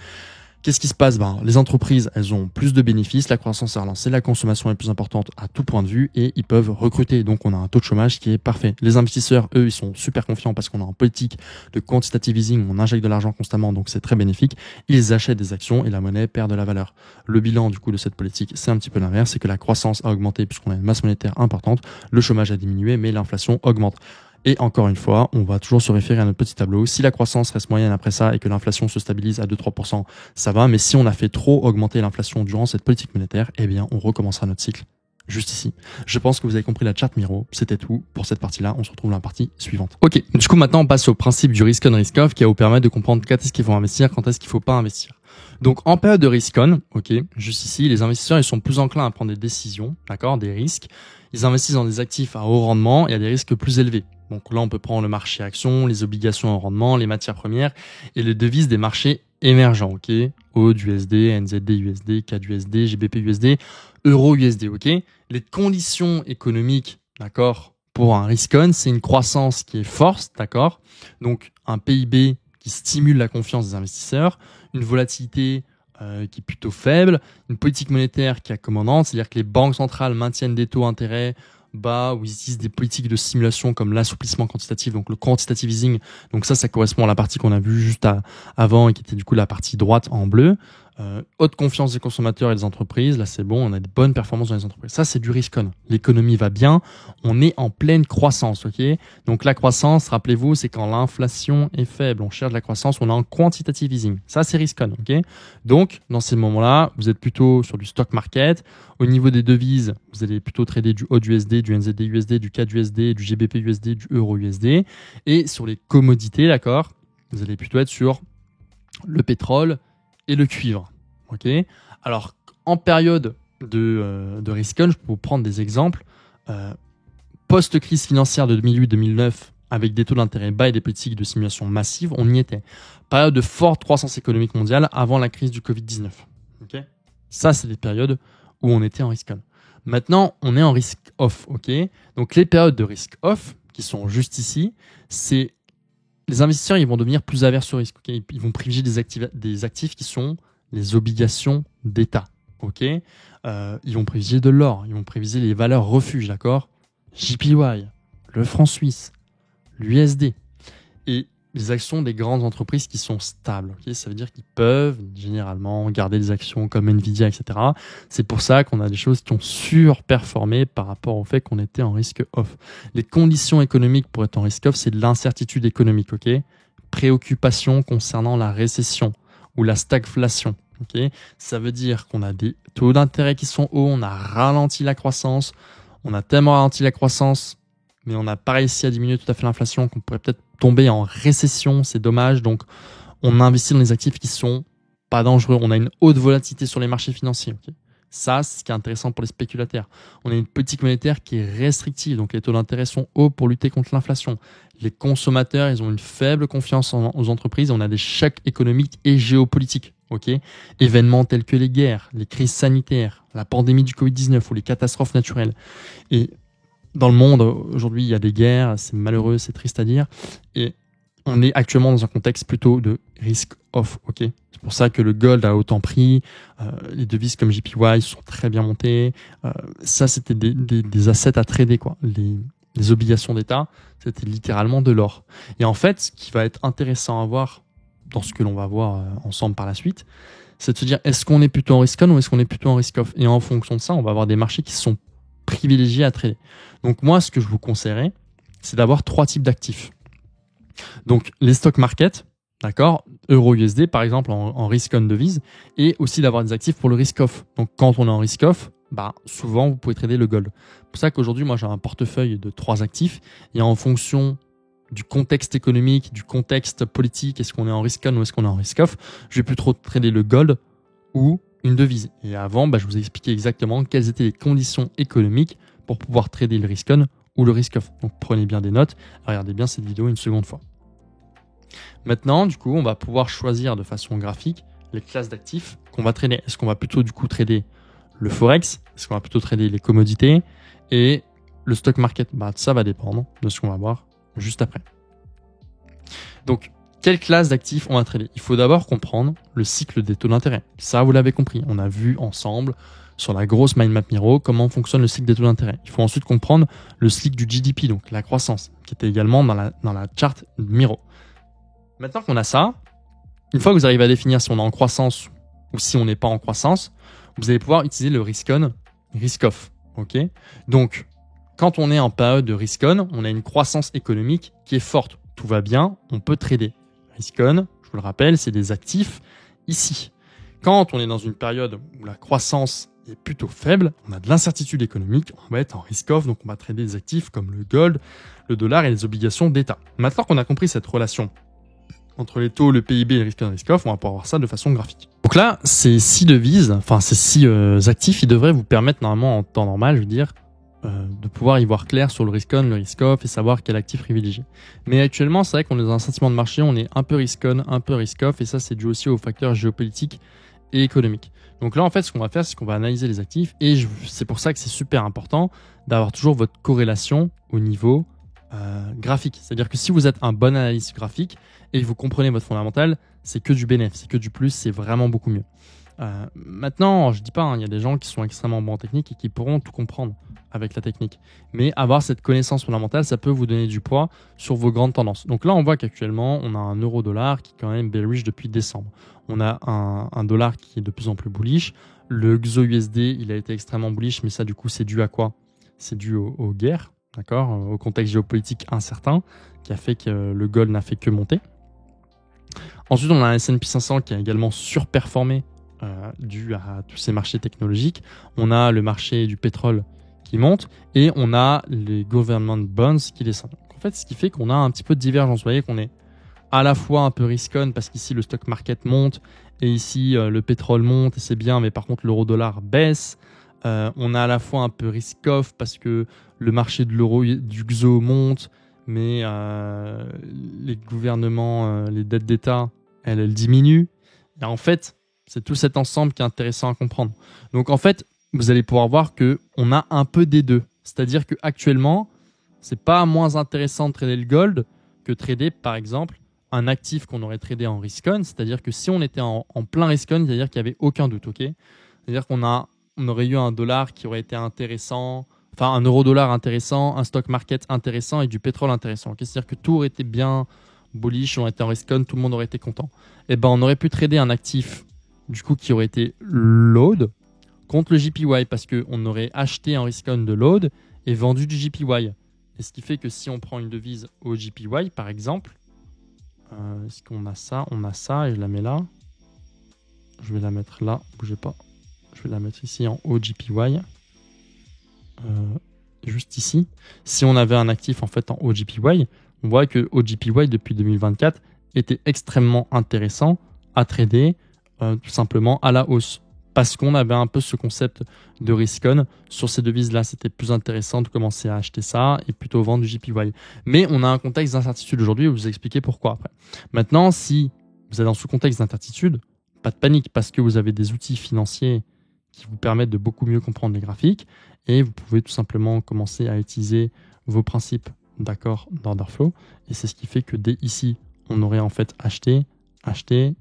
Qu'est-ce qui se passe? Les entreprises, elles ont plus de bénéfices, la croissance est relancée, la consommation est plus importante à tout point de vue et ils peuvent recruter. Donc, on a un taux de chômage qui est parfait. Les investisseurs, eux, ils sont super confiants parce qu'on est en politique de quantitative easing, on injecte de l'argent constamment, donc c'est très bénéfique. Ils achètent des actions et la monnaie perd de la valeur. Le bilan, du coup, de cette politique, c'est un petit peu l'inverse, c'est que la croissance a augmenté puisqu'on a une masse monétaire importante, le chômage a diminué, mais l'inflation augmente. Et encore une fois, on va toujours se référer à notre petit tableau. Si la croissance reste moyenne après ça et que l'inflation se stabilise à 2-3%, ça va. Mais si on a fait trop augmenter l'inflation durant cette politique monétaire, eh bien, on recommencera notre cycle juste ici. Je pense que vous avez compris la charte Miro. C'était tout pour cette partie-là. On se retrouve dans la partie suivante. Ok, du coup, maintenant, on passe au principe du risk-on, risk-off qui va vous permettre de comprendre quand est-ce qu'il faut investir, quand est-ce qu'il faut pas investir. Donc, en période de risk-on, ok, juste ici, les investisseurs, ils sont plus enclins à prendre des décisions, d'accord, des risques. Ils investissent dans des actifs à haut rendement et à des risques plus élevés. Donc là, on peut prendre le marché action, les obligations à haut rendement, les matières premières et les devises des marchés émergents, ok, AUD USD, NZD USD, CAD USD, GBP USD, Euro USD, ok. Les conditions économiques, d'accord, pour un risk-on, c'est une croissance qui est forte, d'accord. Donc un PIB qui stimule la confiance des investisseurs, une volatilité qui est plutôt faible, une politique monétaire qui est accommodante, c'est-à-dire que les banques centrales maintiennent des taux d'intérêt bas ou ils utilisent des politiques de stimulation comme l'assouplissement quantitatif, donc le quantitative easing. Donc ça correspond à la partie qu'on a vue juste avant et qui était du coup la partie droite en bleu. Haute confiance des consommateurs et des entreprises, là c'est bon, on a des bonnes performances dans les entreprises. Ça c'est du risk-on. L'économie va bien, on est en pleine croissance, ok. Donc la croissance, rappelez-vous, c'est quand l'inflation est faible, on cherche la croissance, on est en quantitative easing. Ça c'est risk-on, ok. Donc dans ces moments-là, vous êtes plutôt sur du stock market. Au niveau des devises, vous allez plutôt trader du AUD USD, du NZD USD, du CAD USD, du GBP USD, du Euro USD. Et sur les commodités, d'accord, vous allez plutôt être sur le pétrole et le cuivre. Ok. Alors, en période de risk-on, je peux vous prendre des exemples. post-crise financière de 2008-2009, avec des taux d'intérêt bas et des politiques de stimulation massive, on y était. Période de forte croissance économique mondiale avant la crise du Covid-19. Okay, ça, c'est des périodes où on était en risk-on. Maintenant, on est en risk-off. Okay, donc, les périodes de risk-off, qui sont juste ici, c'est les investisseurs, ils vont devenir plus averses au risque. Okay, ils vont privilégier des actifs qui sont les obligations d'État. Okay, ils vont privilégier de l'or, ils vont privilégier les valeurs refuges, d'accord, JPY, le franc suisse, l'USD et les actions des grandes entreprises qui sont stables. Okay, ça veut dire qu'ils peuvent généralement garder des actions comme Nvidia, etc. C'est pour ça qu'on a des choses qui ont surperformé par rapport au fait qu'on était en risque off. Les conditions économiques pour être en risque off, c'est de l'incertitude économique. Okay, préoccupation concernant la récession ou la stagflation. Okay, ça veut dire qu'on a des taux d'intérêt qui sont hauts, on a ralenti la croissance, on a tellement ralenti la croissance, mais on n'a pas réussi à diminuer tout à fait l'inflation, qu'on pourrait peut-être tomber en récession, c'est dommage. Donc, on investit dans des actifs qui sont pas dangereux. On a une haute volatilité sur les marchés financiers. Okay, ça, c'est ce qui est intéressant pour les spéculateurs. On a une politique monétaire qui est restrictive, donc les taux d'intérêt sont hauts pour lutter contre l'inflation. Les consommateurs, ils ont une faible confiance aux entreprises. On a des chocs économiques et géopolitiques. Okay, événements tels que les guerres, les crises sanitaires, la pandémie du Covid-19 ou les catastrophes naturelles. Et dans le monde, aujourd'hui, il y a des guerres, c'est malheureux, c'est triste à dire. Et on est actuellement dans un contexte plutôt de risk-off. Okay, c'est pour ça que le gold a autant pris. Les devises comme JPY sont très bien montées. Ça, c'était des assets à trader, quoi. Les obligations d'État, c'était littéralement de l'or. Et en fait, ce qui va être intéressant à voir dans ce que l'on va voir ensemble par la suite, c'est de se dire, est-ce qu'on est plutôt en risk-on ou est-ce qu'on est plutôt en risk-off? Et en fonction de ça, on va avoir des marchés qui sont privilégiés à trader. Donc moi, ce que je vous conseillerais, c'est d'avoir 3 types d'actifs. Donc les stock market, d'accord, euro-USD par exemple en risk-on devise, et aussi d'avoir des actifs pour le risk-off. Donc quand on est en risk-off, souvent vous pouvez trader le gold. C'est pour ça qu'aujourd'hui, moi j'ai un portefeuille de 3 actifs, et en fonction du contexte économique, du contexte politique, est-ce qu'on est en risk-on ou est-ce qu'on est en risk-off, je vais plus trop trader le gold ou une devise. Et avant, je vous ai expliqué exactement quelles étaient les conditions économiques pour pouvoir trader le risk-on ou le risk-off. Donc prenez bien des notes, regardez bien cette vidéo une seconde fois. Maintenant, du coup, on va pouvoir choisir de façon graphique les classes d'actifs qu'on va trader. Est-ce qu'on va plutôt du coup trader le forex? Est-ce qu'on va plutôt trader les commodités et le stock market? Ça va dépendre de ce qu'on va voir juste après. Donc, quelle classe d'actifs on va trader? Il faut d'abord comprendre le cycle des taux d'intérêt. Ça, vous l'avez compris. On a vu ensemble sur la grosse mind map Miro comment fonctionne le cycle des taux d'intérêt. Il faut ensuite comprendre le cycle du GDP, donc la croissance, qui était également dans la charte Miro. Maintenant qu'on a ça, une fois que vous arrivez à définir si on est en croissance ou si on n'est pas en croissance, vous allez pouvoir utiliser le risk-on, risk-off. Okay, donc, quand on est en période de risk-on, on a une croissance économique qui est forte. Tout va bien, on peut trader. Risk-on, je vous le rappelle, c'est des actifs ici. Quand on est dans une période où la croissance est plutôt faible, on a de l'incertitude économique, on va être en risk-off, donc on va trader des actifs comme le gold, le dollar et les obligations d'État. Maintenant qu'on a compris cette relation entre les taux, le PIB et le risk-on et le risk-off, on va pouvoir voir ça de façon graphique. Donc là, ces 6 devises, enfin ces 6 actifs, ils devraient vous permettre normalement en temps normal, je veux dire, de pouvoir y voir clair sur le risk-on, le risk-off et savoir quel actif privilégier. Mais actuellement, c'est vrai qu'on est dans un sentiment de marché, on est un peu risk-on, un peu risk-off et ça, c'est dû aussi aux facteurs géopolitiques et économiques. Donc là, en fait, ce qu'on va faire, c'est qu'on va analyser les actifs et c'est pour ça que c'est super important d'avoir toujours votre corrélation au niveau graphique. C'est-à-dire que si vous êtes un bon analyste graphique et que vous comprenez votre fondamental, c'est que du bénéfice, c'est que du plus, c'est vraiment beaucoup mieux. Maintenant, je dis pas, il y a des gens qui sont extrêmement bons en technique et qui pourront tout comprendre avec la technique. Mais avoir cette connaissance fondamentale, ça peut vous donner du poids sur vos grandes tendances. Donc là, on voit qu'actuellement, on a un euro-dollar qui est quand même bearish depuis décembre. On a un dollar qui est de plus en plus bullish. Le XO-USD, il a été extrêmement bullish, mais ça, du coup, c'est dû à quoi? C'est dû aux guerres, d'accord, au contexte géopolitique incertain, qui a fait que le gold n'a fait que monter. Ensuite, on a un S&P 500 qui a également surperformé dû à tous ces marchés technologiques. On a le marché du pétrole qui monte et on a les government bonds qui descendent. Donc, en fait, ce qui fait qu'on a un petit peu de divergence. Vous voyez qu'on est à la fois un peu risk-on parce qu'ici le stock market monte et ici le pétrole monte et c'est bien, mais par contre l'euro-dollar baisse. On a à la fois un peu risk-off parce que le marché de l'euro du XO monte, mais les gouvernements, les dettes d'État, elles diminuent. Et en fait, c'est tout cet ensemble qui est intéressant à comprendre. Donc en fait, vous allez pouvoir voir qu'on a un peu des deux. C'est-à-dire qu'actuellement, c'est pas moins intéressant de trader le gold que trader, par exemple, un actif qu'on aurait tradé en risk-on. C'est-à-dire que si on était en plein risk-on, c'est-à-dire qu'il n'y avait aucun doute. Ok, c'est-à-dire on aurait eu un dollar qui aurait été intéressant, enfin un euro-dollar intéressant, un stock market intéressant et du pétrole intéressant. Okay, c'est-à-dire que tout aurait été bien bullish, on aurait été en risk-on, tout le monde aurait été content. Et ben on aurait pu trader un actif du coup qui aurait été load contre le JPY parce qu'on aurait acheté en risk-on de load et vendu du JPY. Et ce qui fait que si on prend une devise au JPY par exemple, est-ce qu'on a ça? On a ça et je la mets là. Je vais la mettre là, bougez pas. Je vais la mettre ici en OJPY. Juste ici. Si on avait un actif en fait en OJPY, on voit que OJPY depuis 2024 était extrêmement intéressant à trader tout simplement à la hausse. Parce qu'on avait un peu ce concept de risk-on sur ces devises-là. C'était plus intéressant de commencer à acheter ça et plutôt vendre du JPY. Mais on a un contexte d'incertitude aujourd'hui, je vais vous expliquer pourquoi après. Maintenant, si vous êtes dans ce contexte d'incertitude, pas de panique parce que vous avez des outils financiers qui vous permettent de beaucoup mieux comprendre les graphiques et vous pouvez tout simplement commencer à utiliser vos principes d'accord d'order flow et c'est ce qui fait que dès ici on aurait en fait acheté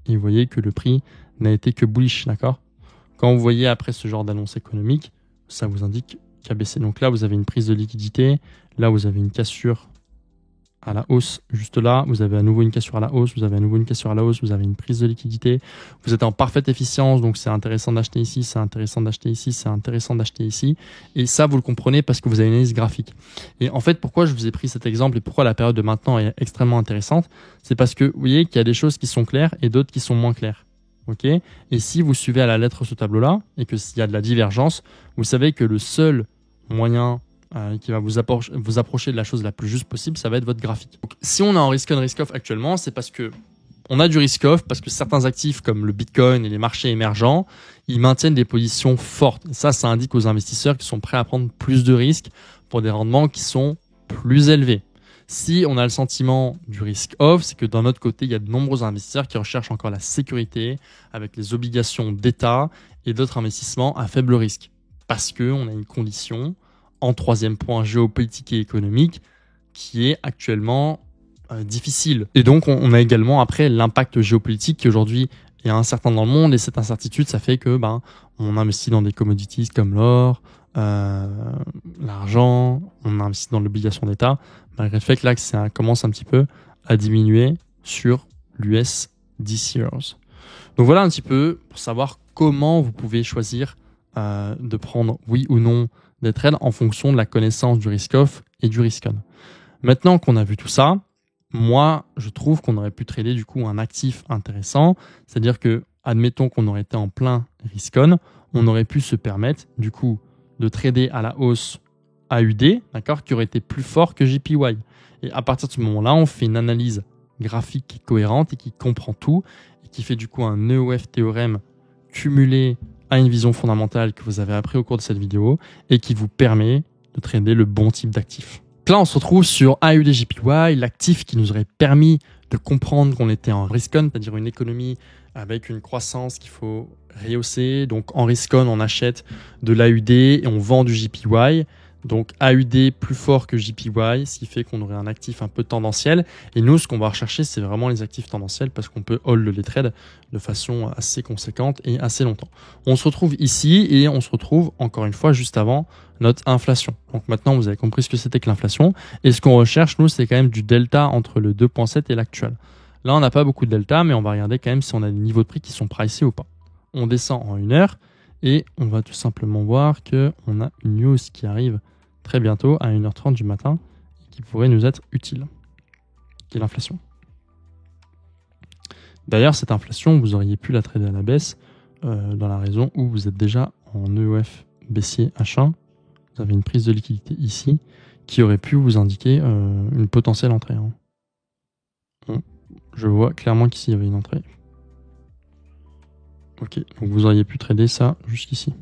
et vous voyez que le prix n'a été que bullish, d'accord. Quand vous voyez après ce genre d'annonce économique, ça vous indique qu'a baissé. Donc là vous avez une prise de liquidité, là vous avez une cassure à la hausse, juste là, vous avez à nouveau une cassure à la hausse, vous avez à nouveau une cassure à la hausse, vous avez une prise de liquidité, vous êtes en parfaite efficience, donc c'est intéressant d'acheter ici, c'est intéressant d'acheter ici, c'est intéressant d'acheter ici, et ça vous le comprenez parce que vous avez une analyse graphique. Et en fait, pourquoi je vous ai pris cet exemple et pourquoi la période de maintenant est extrêmement intéressante, c'est parce que vous voyez qu'il y a des choses qui sont claires et d'autres qui sont moins claires. Ok, et si vous suivez à la lettre ce tableau-là et que s'il y a de la divergence, vous savez que le seul moyen qui va vous approcher de la chose la plus juste possible, ça va être votre graphique. Donc, si on est en risk-on, risk-off actuellement, c'est parce que on a du risk-off, parce que certains actifs comme le Bitcoin et les marchés émergents, ils maintiennent des positions fortes. Et ça indique aux investisseurs qui sont prêts à prendre plus de risques pour des rendements qui sont plus élevés. Si on a le sentiment du risk-off, c'est que d'un autre côté, il y a de nombreux investisseurs qui recherchent encore la sécurité avec les obligations d'État et d'autres investissements à faible risque. Parce qu'on a une condition en troisième point géopolitique et économique qui est actuellement difficile. Et donc on a également après l'impact géopolitique qui aujourd'hui est incertain dans le monde et cette incertitude ça fait que on investit dans des commodities comme l'or, l'argent, on investit dans l'obligation d'État malgré le fait que là ça commence un petit peu à diminuer sur l'US 10 years. Donc voilà un petit peu pour savoir comment vous pouvez choisir de prendre oui ou non des trades en fonction de la connaissance du risk-off et du risk-on. Maintenant qu'on a vu tout ça, moi, je trouve qu'on aurait pu trader du coup un actif intéressant. C'est-à-dire que, admettons qu'on aurait été en plein risk-on, on aurait pu se permettre du coup de trader à la hausse AUD, d'accord, qui aurait été plus fort que JPY. Et à partir de ce moment-là, on fait une analyse graphique cohérente et qui comprend tout et qui fait du coup un EOF théorème cumulé à une vision fondamentale que vous avez appris au cours de cette vidéo et qui vous permet de trader le bon type d'actif. Là, on se retrouve sur AUD-JPY, l'actif qui nous aurait permis de comprendre qu'on était en risk-on, c'est-à-dire une économie avec une croissance qu'il faut rehausser. Donc en risk-on, on achète de l'AUD et on vend du JPY. Donc AUD plus fort que JPY, ce qui fait qu'on aurait un actif un peu tendanciel. Et nous, ce qu'on va rechercher, c'est vraiment les actifs tendanciels parce qu'on peut hold les trades de façon assez conséquente et assez longtemps. On se retrouve ici et on se retrouve encore une fois juste avant notre inflation. Donc maintenant, vous avez compris ce que c'était que l'inflation. Et ce qu'on recherche, nous, c'est quand même du delta entre le 2.7 et l'actuel. Là, on n'a pas beaucoup de delta, mais on va regarder quand même si on a des niveaux de prix qui sont pricés ou pas. On descend en 1 heure et on va tout simplement voir qu'on a une news qui arrive très bientôt à 1h30 du matin et qui pourrait nous être utile, qui est l'inflation. D'ailleurs, cette inflation, vous auriez pu la trader à la baisse dans la raison où vous êtes déjà en EOF baissier H1. Vous avez une prise de liquidité ici qui aurait pu vous indiquer une potentielle entrée. Bon, je vois clairement qu'ici il y avait une entrée. Ok, donc vous auriez pu trader ça jusqu'ici.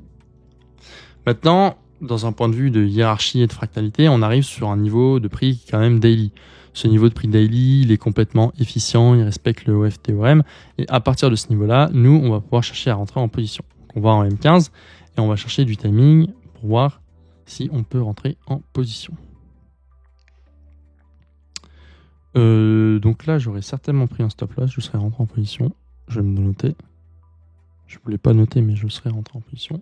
Maintenant, dans un point de vue de hiérarchie et de fractalité, on arrive sur un niveau de prix quand même daily. Ce niveau de prix daily, il est complètement efficient, il respecte le OF théorème. Et à partir de ce niveau-là, nous, on va pouvoir chercher à rentrer en position. Donc on va en M15 et on va chercher du timing pour voir si on peut rentrer en position. Donc là, j'aurais certainement pris un stop loss, je serais rentré en position. Je vais me le noter. Je voulais pas noter, mais je serais rentré en position.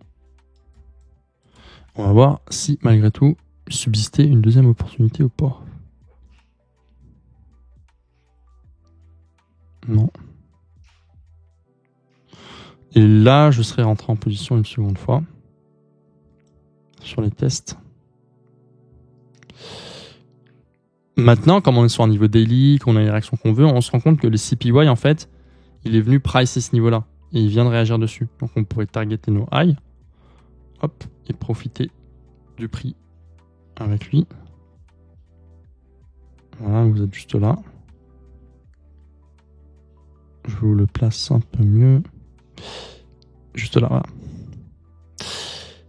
On va voir si, malgré tout, subsistait une deuxième opportunité ou pas. Non. Et là, je serais rentré en position une seconde fois. Sur les tests. Maintenant, comme on est sur un niveau daily, qu'on a les réactions qu'on veut, on se rend compte que le CPY, en fait, il est venu pricer ce niveau-là. Et il vient de réagir dessus. Donc on pourrait targeter nos highs. Hop. Et profiter du prix avec lui. Voilà, vous êtes juste là. Je vous le place un peu mieux. Juste là, voilà.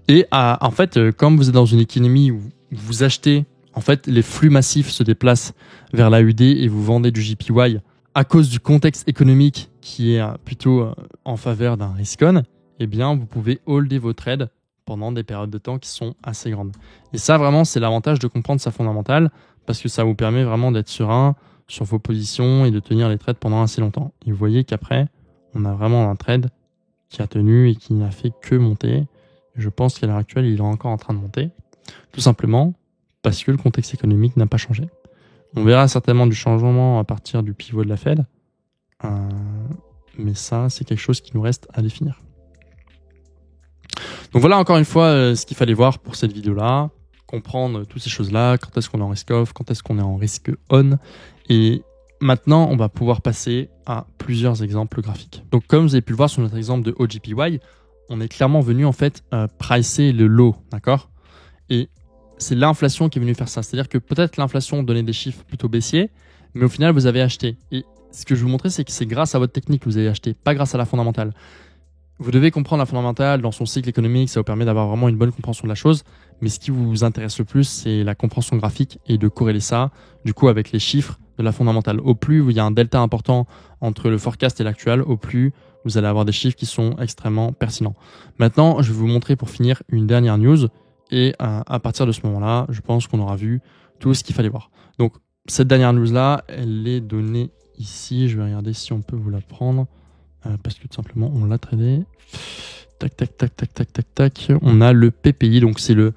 Et en fait, comme vous êtes dans une économie où vous achetez, en fait, les flux massifs se déplacent vers l'AUD et vous vendez du JPY à cause du contexte économique qui est plutôt en faveur d'un risk-on, eh bien, vous pouvez holder vos trades pendant des périodes de temps qui sont assez grandes. Et ça, vraiment, c'est l'avantage de comprendre sa fondamentale parce que ça vous permet vraiment d'être serein sur vos positions et de tenir les trades pendant assez longtemps. Et vous voyez qu'après, on a vraiment un trade qui a tenu et qui n'a fait que monter. Je pense qu'à l'heure actuelle, il est encore en train de monter. Tout simplement parce que le contexte économique n'a pas changé. On verra certainement du changement à partir du pivot de la Fed. Mais ça, c'est quelque chose qui nous reste à définir. Donc voilà encore une fois ce qu'il fallait voir pour cette vidéo-là. Comprendre toutes ces choses-là. Quand est-ce qu'on est en risk off, quand est-ce qu'on est en risk on. Et maintenant, on va pouvoir passer à plusieurs exemples graphiques. Donc comme vous avez pu le voir sur notre exemple de OGPY, on est clairement venu en fait pricer le low, d'accord? Et c'est l'inflation qui est venue faire ça. C'est-à-dire que peut-être l'inflation donnait des chiffres plutôt baissiers, mais au final, vous avez acheté. Et ce que je vais vous montrer, c'est que c'est grâce à votre technique que vous avez acheté, pas grâce à la fondamentale. Vous devez comprendre la fondamentale dans son cycle économique, ça vous permet d'avoir vraiment une bonne compréhension de la chose. Mais ce qui vous intéresse le plus, c'est la compréhension graphique et de corréler ça, du coup, avec les chiffres de la fondamentale. Au plus il y a un delta important entre le forecast et l'actuel, au plus vous allez avoir des chiffres qui sont extrêmement pertinents. Maintenant, je vais vous montrer pour finir une dernière news. Et à partir de ce moment-là, je pense qu'on aura vu tout ce qu'il fallait voir. Donc, cette dernière news-là, elle est donnée ici. Je vais regarder si on peut vous la prendre. Parce que tout simplement, on l'a tradé. Tac, tac, tac, tac, tac, tac, tac. On a le PPI, donc c'est le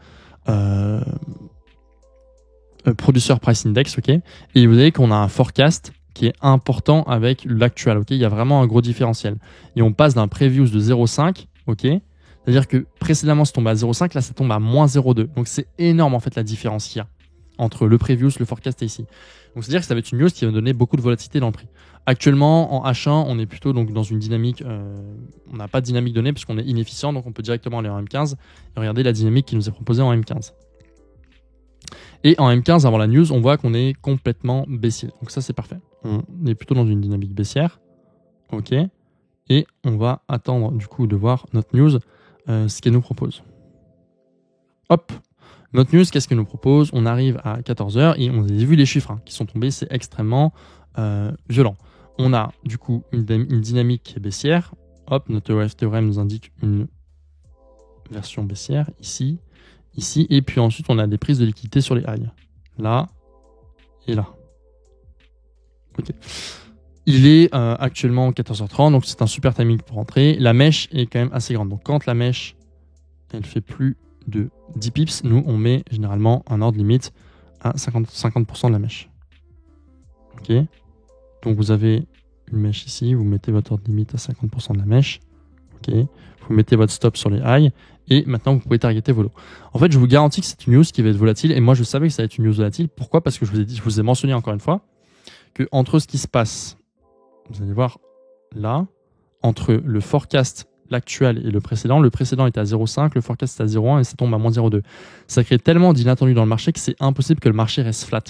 Producer Price Index, ok. Et vous voyez qu'on a un forecast qui est important avec l'actuel, ok. Il y a vraiment un gros différentiel. Et on passe d'un previews de 0,5, ok. C'est-à-dire que précédemment, ça tombe à 0,5, là, ça tombe à moins 0,2. Donc, c'est énorme, en fait, la différence qu'il y a entre le previous, le forecast et ici. Donc, c'est-à-dire que ça va être une news qui va donner beaucoup de volatilité dans le prix. Actuellement, en H1, on est plutôt donc, dans une dynamique, on n'a pas de dynamique donnée parce qu'on est inefficient, donc on peut directement aller en M15 et regarder la dynamique qui nous est proposée en M15. Et en M15, avant la news, on voit qu'on est complètement baissier. Donc ça, c'est parfait. On est plutôt dans une dynamique baissière. OK. Et on va attendre, du coup, de voir notre news, ce qu'elle nous propose. Hop, notre news, qu'est-ce qu'elle nous propose? On arrive à 14h et on a vu les chiffres qui sont tombés, c'est extrêmement violent. On a du coup une dynamique qui est baissière. Hop, notre OF théorème nous indique une version baissière ici, ici, et puis ensuite on a des prises de liquidité sur les highs. Là et là. Ok. Il est actuellement 14h30, donc c'est un super timing pour rentrer. La mèche est quand même assez grande. Donc quand la mèche, elle fait plus de 10 pips, nous, on met généralement un ordre limite à 50% de la mèche. Ok. Donc vous avez une mèche ici, vous mettez votre ordre limite à 50% de la mèche. Ok. Vous mettez votre stop sur les highs. Et maintenant, vous pouvez targeter vos lots. En fait, je vous garantis que c'est une news qui va être volatile. Et moi, je savais que ça va être une news volatile. Pourquoi? Parce que je vous ai mentionné encore une fois que entre ce qui se passe, vous allez voir là, entre le forecast, l'actuel et le précédent était à 0,5, le forecast est à 0,1 et ça tombe à moins 0,2. Ça crée tellement d'inattendus dans le marché que c'est impossible que le marché reste flat.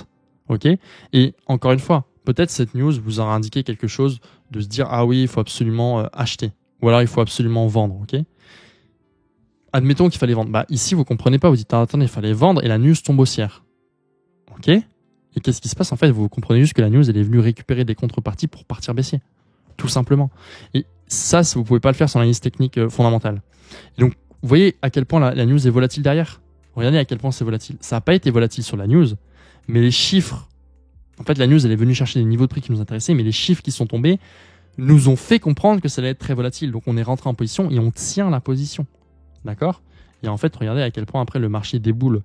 Ok? Et encore une fois, peut-être cette news vous aura indiqué quelque chose de se dire ah oui, il faut absolument acheter. Ou alors il faut absolument vendre. Ok? admettons qu'il fallait vendre. Bah, ici, vous comprenez pas. Vous dites, attendez, il fallait vendre et la news tombe haussière. OK? Et qu'est-ce qui se passe? En fait, vous comprenez juste que la news, elle est venue récupérer des contreparties pour partir baissier. Tout simplement. Et ça, vous pouvez pas le faire sans l'analyse technique fondamentale. Et donc, vous voyez à quel point la news est volatile derrière? Regardez à quel point c'est volatile. Ça n'a pas été volatile sur la news, mais les chiffres, en fait, la news, elle est venue chercher des niveaux de prix qui nous intéressaient, mais les chiffres qui sont tombés nous ont fait comprendre que ça allait être très volatile. Donc, on est rentré en position et on tient la position. D'accord? Et en fait, regardez à quel point après le marché déboule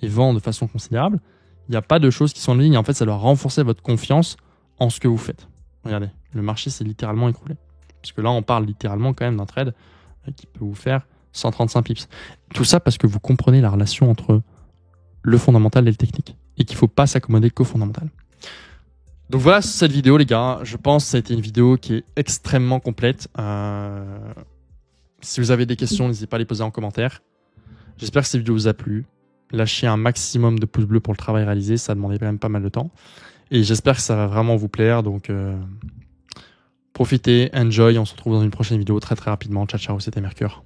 et vend de façon considérable. Il n'y a pas de choses qui sont en ligne. En fait, ça doit renforcer votre confiance en ce que vous faites. Regardez, le marché s'est littéralement écroulé. Parce que là, on parle littéralement quand même d'un trade qui peut vous faire 135 pips. Tout ça parce que vous comprenez la relation entre le fondamental et le technique. Et qu'il ne faut pas s'accommoder qu'au fondamental. Donc voilà cette vidéo, les gars. Je pense que ça a été une vidéo qui est extrêmement complète. Si vous avez des questions, n'hésitez pas à les poser en commentaire. J'espère que cette vidéo vous a plu. Lâchez un maximum de pouces bleus pour le travail réalisé. Ça a demandé quand même pas mal de temps. Et j'espère que ça va vraiment vous plaire. Donc profitez, enjoy. On se retrouve dans une prochaine vidéo très très rapidement. Ciao, ciao, c'était Mercure.